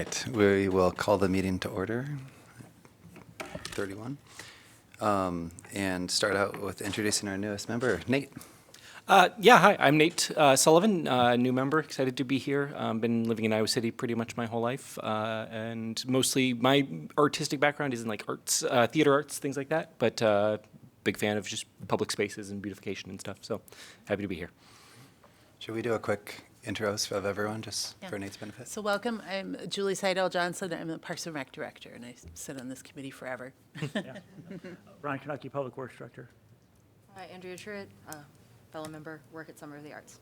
right, we will call the meeting to order, 31, and start out with introducing our newest member, Nate. Hi, I'm Nate Sullivan, new member, excited to be here. Been living in Iowa City pretty much my whole life, and mostly my artistic background is in like arts, theater arts, things like that, but big fan of just public spaces and beautification and stuff, so happy to be here. Should we do a quick intros of everyone, just Yeah. for Nate's benefit? So welcome, I'm Julie Seidel Johnson, I'm the Parks and Rec Director, and I sit on this committee forever. Ron Kanaki, Public Works Director. Hi, Andrea Truitt, fellow member, work at Summer of the Arts.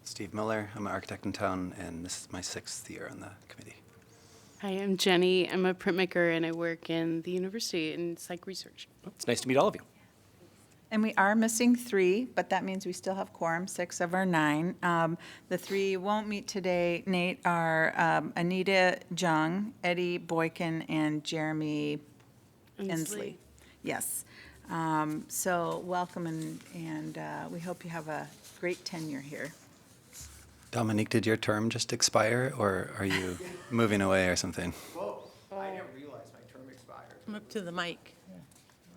Steve Miller, I'm an architect in town, and this is my 6th year on the committee. Hi, I'm Jenny. I'm a printmaker and I work in the university in psych research. It's nice to meet all of you. And we are missing 3, but that means we still have quorum, 6 of our 9. The 3 won't meet today, Nate, are Anita Jung, Eddie Boykin, and Jeremy Inslee. Yes. So welcome, and we hope you have a great tenure here. Dominique, did your term just expire, or are you moving away or something? Whoa, I didn't realize my term expired. Come up to the mic.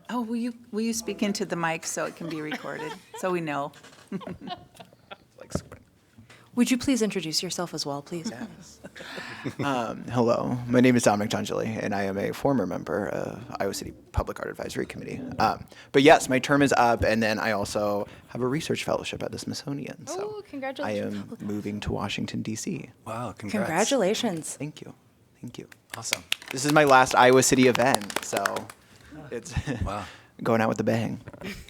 Oh, will you speak into the mic so it can be recorded, so we know? Would you please introduce yourself as well, please? Yes. Hello, my name is Dominic Tangeli, and I am a former member of Iowa City Public Art Advisory Committee. But yes, my term is up, and then I also have a research fellowship at the Smithsonian. So Oh, congratulations. I am moving to Washington, D.C. Wow, congrats. Congratulations. Thank you. Thank you. Awesome. This is my last Iowa City event, so it's Wow. going out with a bang.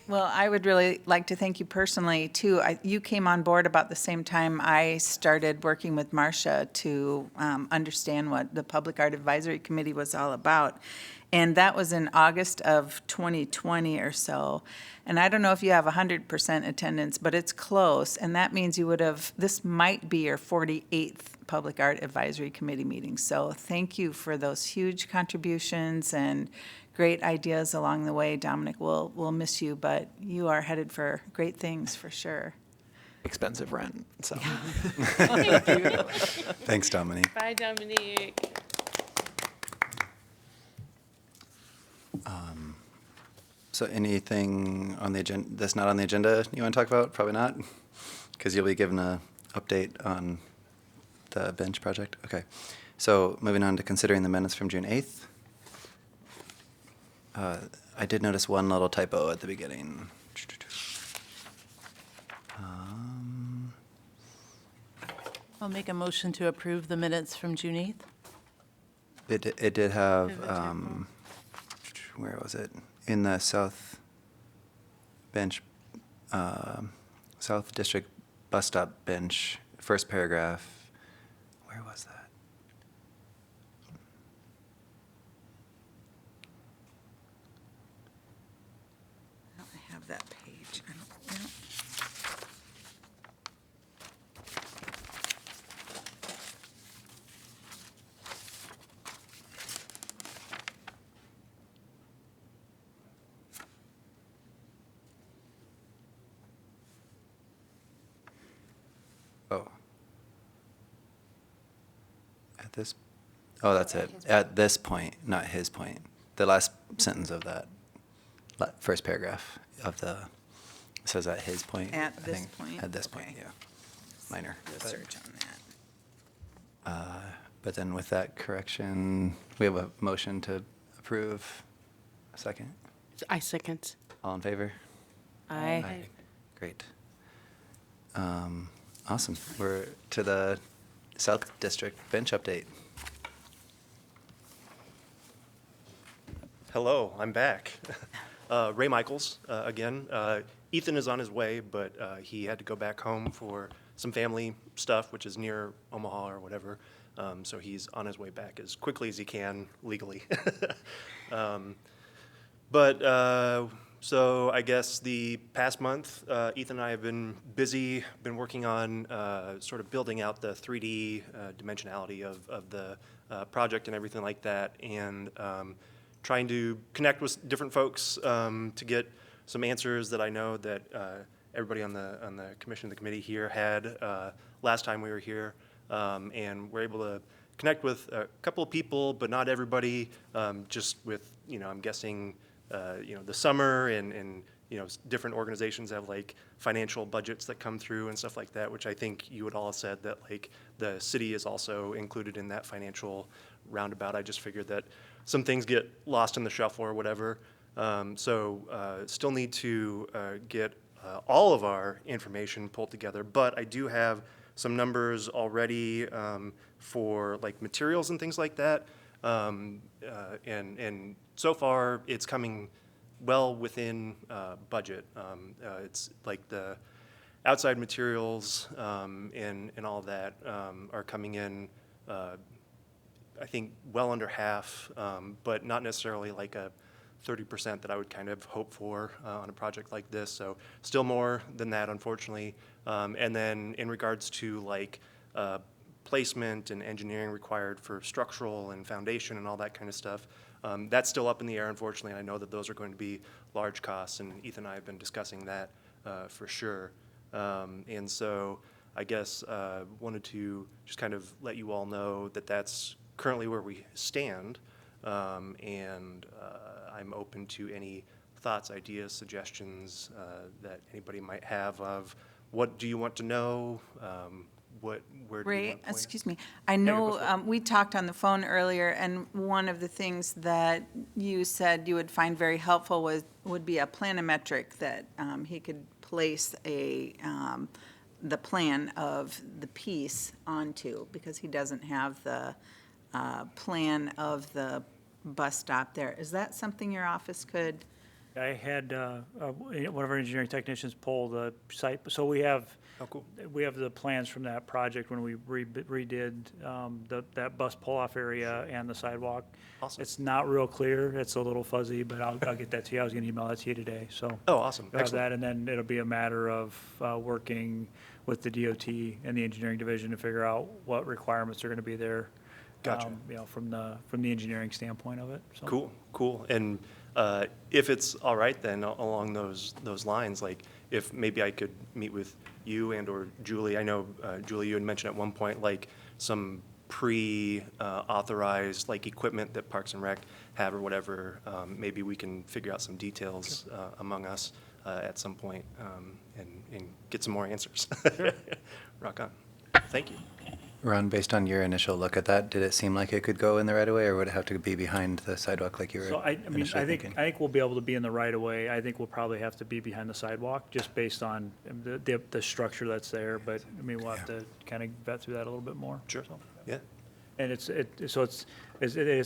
Well, I would really like to thank you personally, too. You came on board about the same time I started working with Marcia to understand what the Public Art Advisory Committee was all about. And that was in August of 2020 or so. And I don't know if you have 100% attendance, but it's close. And that means you would have, this might be your 48th Public Art Advisory Committee meeting. So thank you for those huge contributions and great ideas along the way. Dominic, we'll miss you, but you are headed for great things for sure. Expensive rent, so. Thanks, Dominique. Bye, Dominique. So anything on the agenda that's not on the agenda you want to talk about? Probably not, because you'll be given a update on the bench project. Okay. So moving on to considering the minutes from June 8th. I did notice one little typo at the beginning. I'll make a motion to approve the minutes from June 8th. It did have, where was it? In the South bench, South District bus stop bench, first paragraph. Where was that? I don't have that page. I don't, no. Oh. At this, oh, that's it. At this point, not his point. The last sentence of that first paragraph of the, it says at his point. At I this think. point? At this point, Okay. yeah. Minor. Do a but- search on that. But then with that correction, we have a motion to approve. A second. I second. All in favor? Aye. Great. Awesome. We're to the South District bench update. Hello, I'm back. Ray Michaels, again. Ethan is on his way, but he had to go back home for some family stuff, which is near Omaha or whatever. So he's on his way back as quickly as he can legally. So I guess the past month, Ethan and I have been busy, been working on sort of building out the 3D dimensionality of the project and everything like that, and trying to connect with different folks to get some answers that I know that everybody on the commission, the committee here had last time we were here, and we're able to connect with a couple of people, but not everybody, just with, I'm guessing, the summer and different organizations have like financial budgets that come through and stuff like that, which I think you had all said that like the city is also included in that financial roundabout. I just figured that some things get lost in the shuffle or whatever. Still need to get all of our information pulled together, but I do have some numbers already for like materials and things like that. And so far, it's coming well within budget. It's like the outside materials and all that are coming in, I think, well under half, but not necessarily like a 30% that I would kind of hope for on a project like this. So still more than that, unfortunately. And then in regards to like placement and engineering required for structural and foundation and all that kind of stuff, that's still up in the air, unfortunately. And I know that those are going to be large costs, and Ethan and I have been discussing that for sure. And so I guess wanted to just kind of let you all know that that's currently where we stand. And I'm open to any thoughts, ideas, suggestions that anybody might have of what do you want to know, where do you Ray, want to point? excuse me. I go know for it. we talked on the phone earlier, and one of the things that you said you would find very helpful would be a planimetric that he could place the plan of the piece onto, because he doesn't have the plan of the bus stop there. Is that something your office could? I had one of our engineering technicians pull the site, so we have, Oh, cool. we have the plans from that project when we redid that bus pull-off area and the sidewalk. Awesome. It's not real clear, it's a little fuzzy, but I'll get that to you. I was gonna email that to you today, so. Oh, awesome. We'll have Excellent. that, and then it'll be a matter of working with the DOT and the engineering division to figure out what requirements are gonna be there. Gotcha. From the engineering standpoint of it, so. Cool. And if it's all right, then along those lines, like if maybe I could meet with you and or Julie. I know Julie, you had mentioned at one point like some pre-authorized like equipment that Parks and Rec have or whatever. Maybe we can figure out some details among us at some point and get some more answers. Rock on. Thank you. Ron, based on your initial look at that, did it seem like it could go in the right of way, or would it have to be behind the sidewalk like you were So I mean, initially I thinking? think we'll be able to be in the right of way. I think we'll probably have to be behind the sidewalk, just based on the structure that's there. But, I mean, we'll have to kind of vet through that a little bit more. Sure. So. Yeah. And it's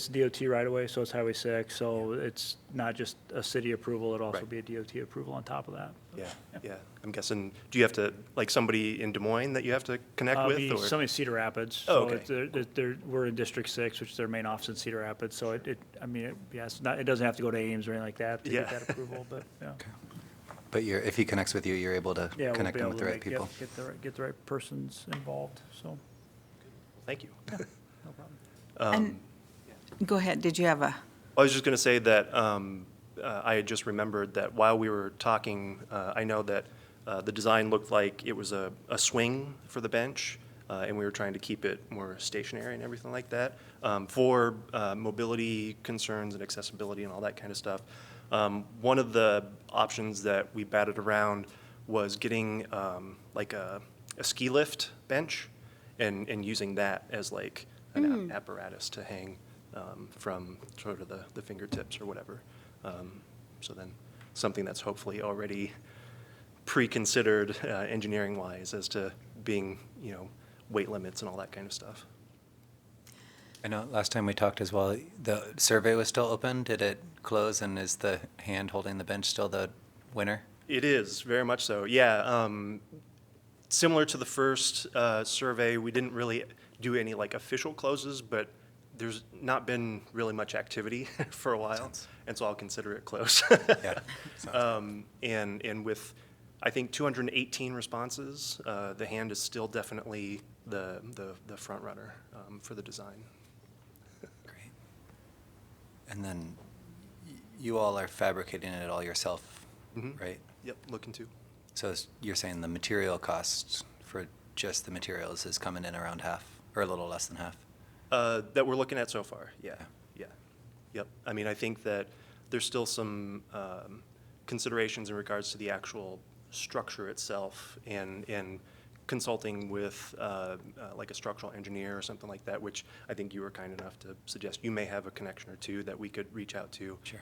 DOT right of way, so it's Highway 6, so it's not just a city approval, it'll also Right. be a DOT approval on top of that. Yeah. I'm guessing, do you have to, like somebody in Des Moines that you have to connect with? Be Or? somebody in Cedar Rapids. Oh, So okay. we're in District 6, which is their main office in Cedar Rapids, so it doesn't have to go to Ames or anything like that to get Yeah. that approval, but, yeah. But if he connects with you, you're able to Yeah, we'll connect be him able with the to right people. get the right persons involved, so, Thank you. no problem. Go ahead, did you have a? I was just going to say that I had just remembered that while we were talking, I know that the design looked like it was a swing for the bench, and we were trying to keep it more stationary and everything like that for mobility concerns and accessibility and all that kind of stuff. One of the options that we batted around was getting like a ski lift bench and using that as like an apparatus to hang from sort of the fingertips or whatever. So then something that's hopefully already pre-considered engineering-wise as to being, weight limits and all that kind of stuff. I know last time we talked as well, the survey was still open. Did it close, and is the hand holding the bench still the winner? It is, very much so. Yeah. Similar to the first survey, we didn't really do any like official closes, but there's not been really much activity for a while, and so I'll consider it close. Yeah. And with, I think, 218 responses, the hand is still definitely the front runner for the design. Great. And then you all are fabricating it all yourself, Mhm. right? Yep, looking to. So you're saying the material cost for just the materials is coming in around half, or a little less than half? That we're looking at so far, yeah, yeah. Yep. I mean, I think that there's still some considerations in regards to the actual structure itself and consulting with like a structural engineer or something like that, which I think you were kind enough to suggest. You may have a connection or two that we could reach out to. Sure.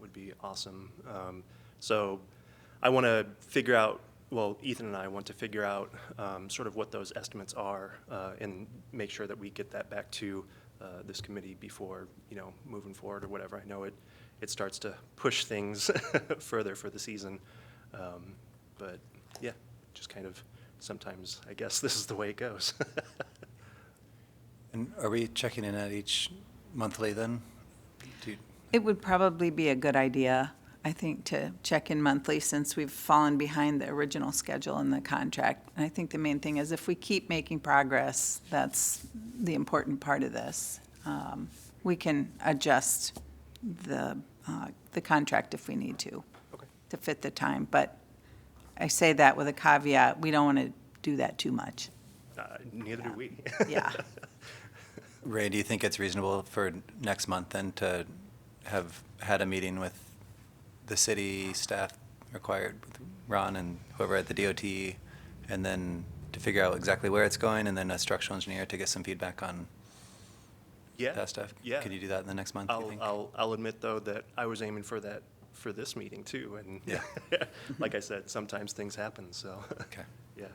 Would be awesome. So I want to figure out, well, Ethan and I want to figure out sort of what those estimates are and make sure that we get that back to this committee before, moving forward or whatever. I know it starts to push things further for the season. But yeah, just kind of sometimes I guess this is the way it goes. And are we checking in at each monthly then? Do you- It would probably be a good idea, I think, to check in monthly since we've fallen behind the original schedule in the contract. And I think the main thing is if we keep making progress, that's the important part of this. We can adjust the contract if we need to fit the time. But I say that with a caveat, we don't want to do that too much. Neither do we. Yeah. Ray, do you think it's reasonable for next month then to have had a meeting with the city staff required, with Ron and whoever at the DOT, and then to figure out exactly where it's going, and then a structural engineer to get some feedback on Yeah. that stuff? Yeah. Could you do that in the next month, you think? I'll admit though that I was aiming for that for this meeting too, and Yeah. like I said, sometimes things happen. So Okay, yeah,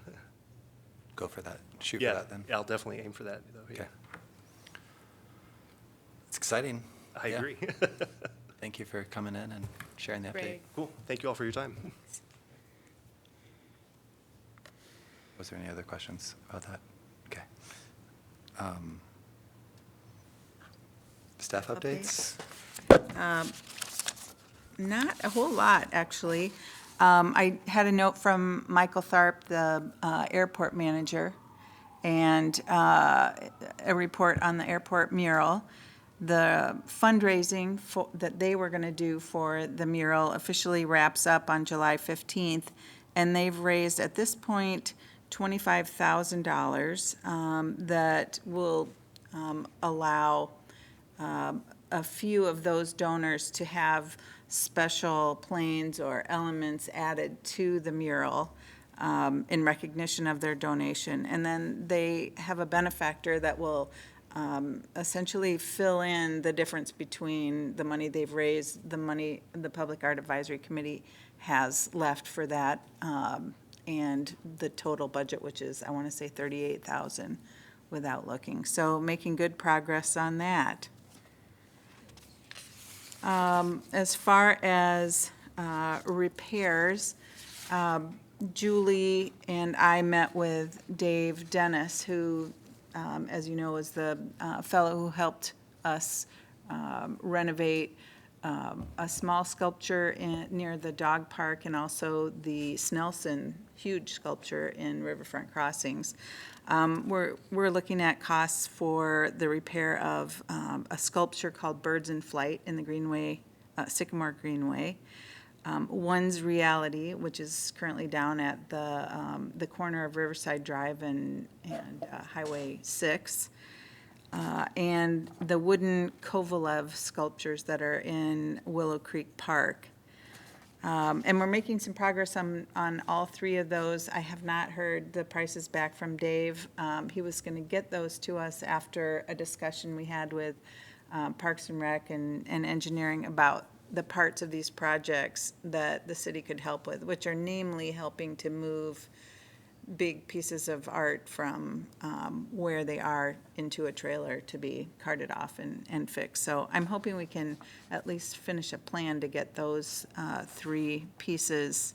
go for that. Shoot yeah, for that then. I'll definitely aim for that though. Yeah. Okay. It's exciting. I Yeah. agree. Thank you for coming in and sharing the update. Great. Cool. Thank you all for your time. Was there any other questions about that? Okay. Staff updates? Not a whole lot, actually. I had a note from Michael Tharp, the airport manager, and a report on the airport mural. The fundraising that they were going to do for the mural officially wraps up on July 15th, and they've raised, at this point, $25,000 that will allow a few of those donors to have special planes or elements added to the mural in recognition of their donation. And then they have a benefactor that will essentially fill in the difference between the money they've raised, the money the Public Art Advisory Committee has left for that, and the total budget, which is, I want to say, $38,000 without looking. So making good progress on that. As far as repairs, Julie and I met with Dave Dennis, who, as you know, is the fellow who helped us renovate a small sculpture near the dog park and also the Snelson huge sculpture in Riverfront Crossings. We're looking at costs for the repair of a sculpture called Birds in Flight in the Greenway, Sycamore Greenway. One's Reality, which is currently down at the corner of Riverside Drive and Highway 6. And the wooden Kovalev sculptures that are in Willow Creek Park. And we're making some progress on all three of those. I have not heard the prices back from Dave. He was going to get those to us after a discussion we had with Parks and Rec and engineering about the parts of these projects that the city could help with, which are namely helping to move big pieces of art from where they are into a trailer to be carted off and fixed. So I'm hoping we can at least finish a plan to get those three pieces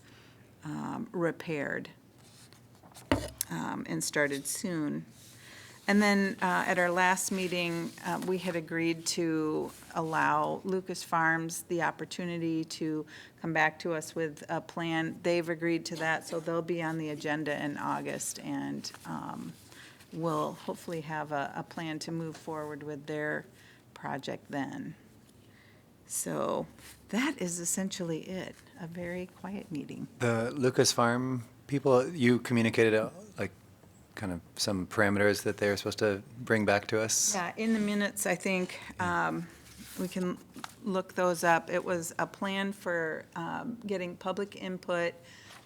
repaired and started soon. And then at our last meeting, we had agreed to allow Lucas Farms the opportunity to come back to us with a plan. They've agreed to that, so they'll be on the agenda in August, and we'll hopefully have a plan to move forward with their project then. So that is essentially it, a very quiet meeting. The Lucas Farm people, you communicated like kind of some parameters that they were supposed to bring back to us? Yeah, in the minutes, I think, we can look those up. It was a plan for getting public input,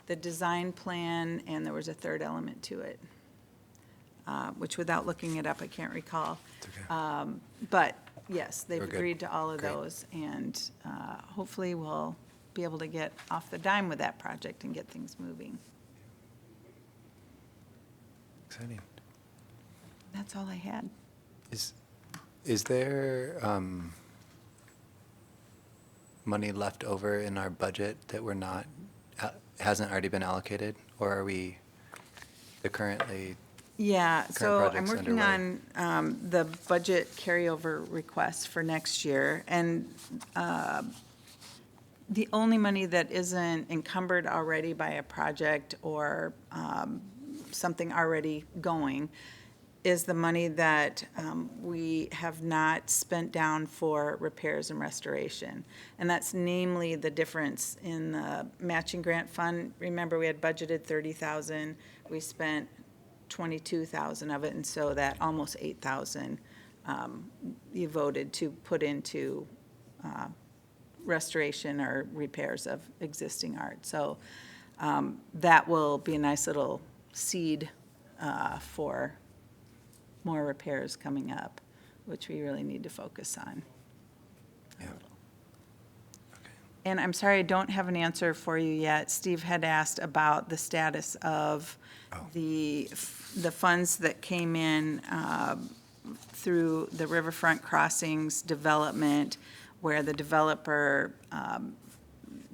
the design plan, and there was a third element to it, which without looking it up, I can't recall. It's okay. But yes, they've We're good. agreed to all of Great. those, and hopefully we'll be able to get off the dime with that project and get things moving. Exciting. That's all I had. Is there money left over in our budget that we're not, hasn't already been allocated? Or are we the currently, Yeah, so I'm project's working underway. on the budget carryover request for next year, and the only money that isn't encumbered already by a project or something already going is the money that we have not spent down for repairs and restoration. And that's namely the difference in the matching grant fund. Remember, we had budgeted 30,000, we spent 22,000 of it, and so that almost 8,000 you voted to put into restoration or repairs of existing art. So that will be a nice little seed for more repairs coming up, which we really need to focus on. yeah, And I'm sorry, I don't have an answer for you yet. Steve had asked about the status of the funds that came in through the Riverfront Crossings development, where the developer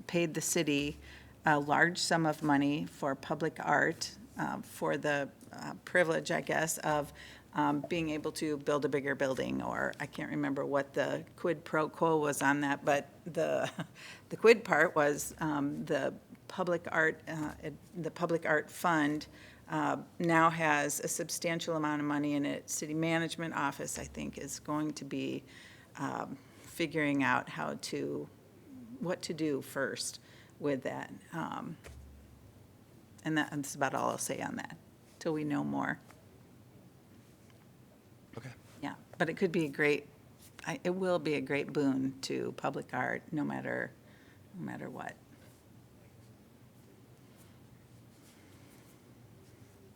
paid the city a large sum of money for public art, for the privilege, I guess, of being able to build a bigger building, or I can't remember what the quid pro quo was on that, but the quid part was the public art fund now has a substantial amount of money in it. City management office, I think, is going to be figuring out what to do first with that. And that's about all I'll say on that, till we know more. okay. Yeah, but it could be it will be a great boon to public art, no matter what.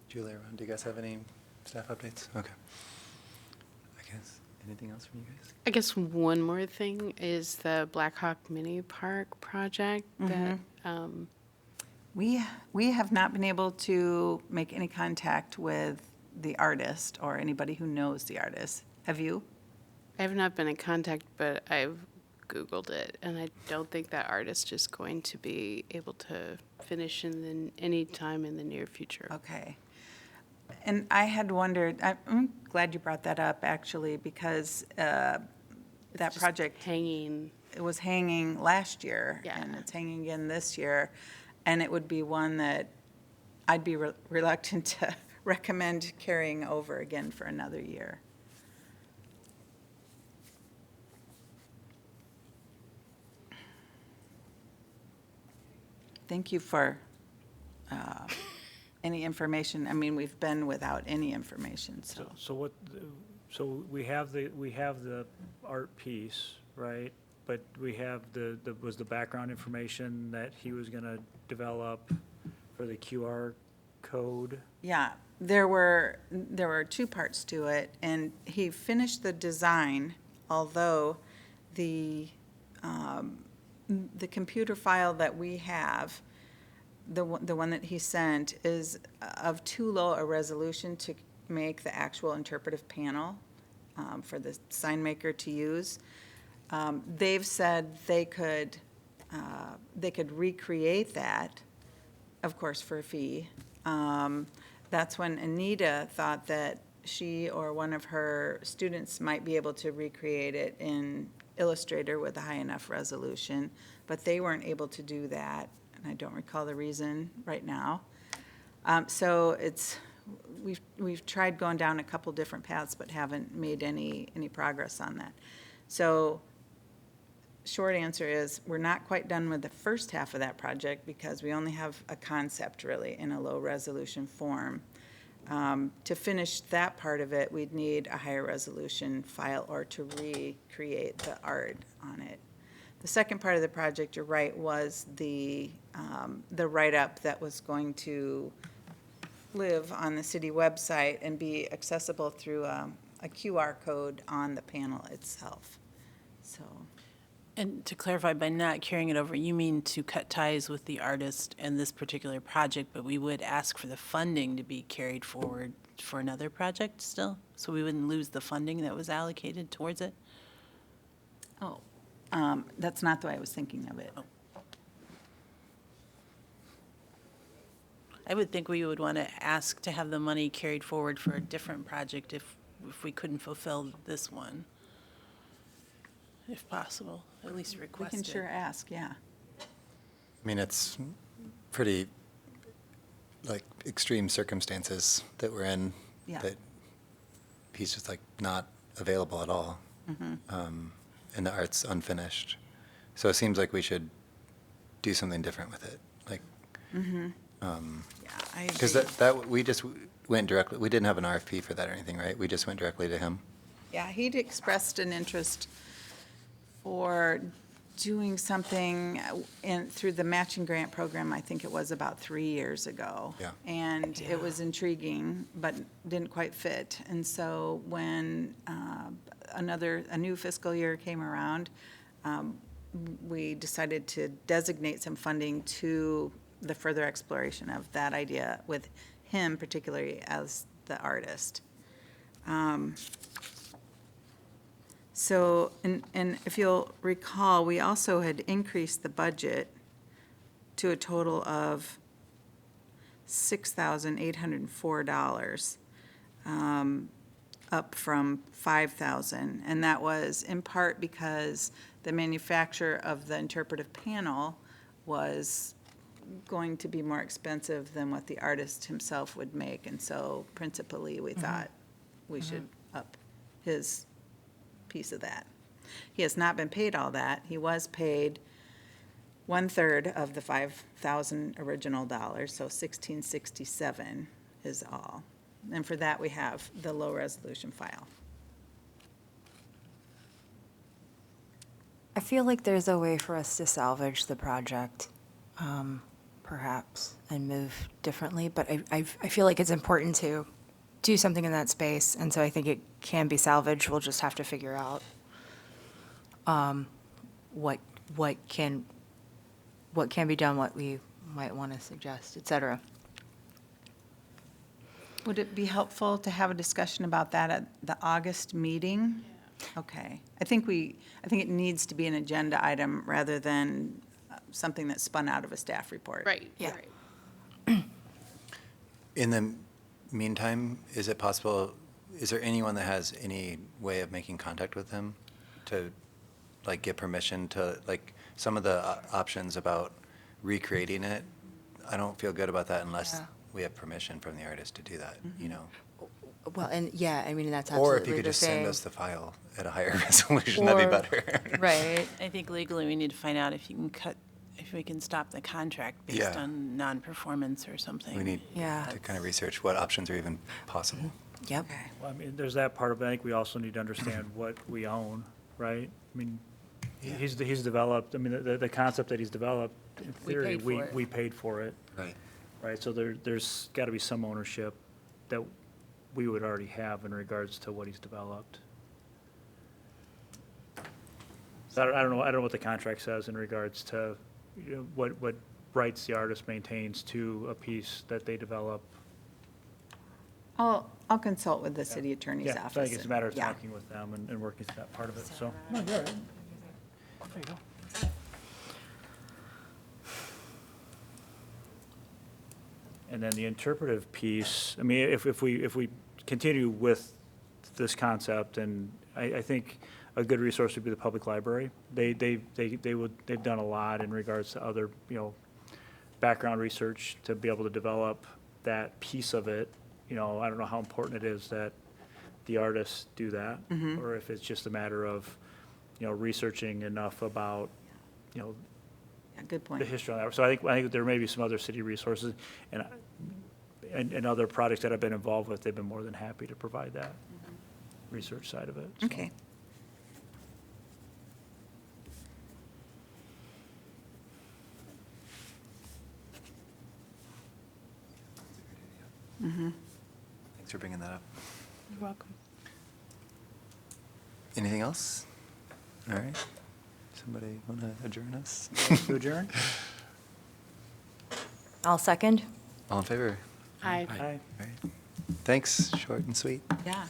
Julie, Ron, do you guys have any staff updates? Okay. I guess, anything else from you guys? I guess one more thing is the Blackhawk Mini Park project that, We have not been able to make any contact with the artist or anybody who knows the artist. Have you? I have not been in contact, but I've Googled it, and I don't think that artist is going to be able to finish any time in the near future. Okay. And I had wondered, I'm glad you brought that up, actually, because that Just project, hanging. it was hanging last year, Yeah. and it's hanging again this year, and it would be one that I'd be reluctant to recommend carrying over again for another year. Thank you for any information. I mean, we've been without any information, so. So we have the art piece, right? But we have was the background information that he was gonna develop for the QR code? Yeah, there were two parts to it, and he finished the design, although the computer file that we have, the one that he sent, is of too low a resolution to make the actual interpretive panel for the sign maker to use. They've said they could recreate that, of course, for a fee. That's when Anita thought that she or one of her students might be able to recreate it in Illustrator with a high enough resolution, but they weren't able to do that, and I don't recall the reason right now. So we've tried going down a couple different paths, but haven't made any progress on that. So short answer is, we're not quite done with the first half of that project because we only have a concept really in a low resolution form. To finish that part of it, we'd need a higher resolution file or to recreate the art on it. The second part of the project, you're right, was the write-up that was going to live on the city website and be accessible through a QR code on the panel itself. So, And to clarify, by not carrying it over, you mean to cut ties with the artist and this particular project, but we would ask for the funding to be carried forward for another project still? So we wouldn't lose the funding that was allocated towards it? that's not the way I was thinking of it. I would think we would want to ask to have the money carried forward for a different project if we couldn't fulfill this one. If possible, at least We request can it. sure ask, yeah. I mean, it's pretty, like, extreme circumstances that we're in. Yeah. That he's just, like, not available at all. And the art's unfinished. So it seems like we should do something different with it. Like, Yeah, I because agree. we just went directly, we didn't have an RFP for that or anything, right? We just went directly to him. Yeah, he'd expressed an interest for doing something through the matching grant program, I think it was about 3 years ago. Yeah. And it was intriguing, but didn't quite fit. And so when a new fiscal year came around, we decided to designate some funding to the further exploration of that idea with him particularly as the artist. So, and if you'll recall, we also had increased the budget to a total of $6,804, up from $5,000. And that was in part because the manufacturer of the interpretive panel was going to be more expensive than what the artist himself would make. And so principally, we thought we should up his piece of that. He has not been paid all that. He was paid 1/3 of the $5,000 original dollars, so $1,667 is all. And for that, we have the low-resolution file. I feel like there's a way for us to salvage the project, perhaps, and move differently, but I feel like it's important to do something in that space, and so I think it can be salvaged. We'll just have to figure out what can be done, what we might want to suggest, et cetera. Would it be helpful to have a discussion about that at the August meeting? Okay. I think it needs to be an agenda item rather than something that's spun out of a staff report. Right, Yeah. right. In the meantime, is it possible, is there anyone that has any way of making contact with him to, like, get permission to, like, some of the options about recreating it? I don't feel good about that unless Yeah. we have permission from the artist to do that, you know? Well, and yeah, I mean, that's Or absolutely if you could the just send thing. us the file at a higher resolution, that'd be Or- better. Right. I think legally we need to find out if we can stop the contract based Yeah. on non-performance or something. We need Yeah. to kind of research what options are even possible. Yep. Well, I mean, there's that part of it. I think we also need to understand what we own, right? I mean, he's developed, I mean, the concept that he's developed, in We theory, paid for it. we paid for it, Right. right? So there's got to be some ownership that we would already have in regards to what he's developed. So I don't know what the contract says in regards to, you know, what rights the artist maintains to a piece that they develop. I'll consult with the city attorney's Yeah, office. so I think it's a matter of Yeah. talking with them and working through that part of it, so. No, you're all right. There you go. And then the interpretive piece, I mean, if we continue with this concept, and I think a good resource would be the public library. They've done a lot in regards to other, you know, background research to be able to develop that piece of it. You know, I don't know how important it is that the artists do that, or if it's just a matter of, you know, researching enough about, you know, Yeah, good point. the history on that. So I think there may be some other city resources, and and other projects that I've been involved with, they've been more than happy to provide that research side of it. so. Okay. Thanks for bringing that up. You're welcome. Anything else? All right. Somebody want to adjourn us? To adjourn? I'll second. All in favor? Hi. Aye. All right. Thanks, short and sweet. Yeah.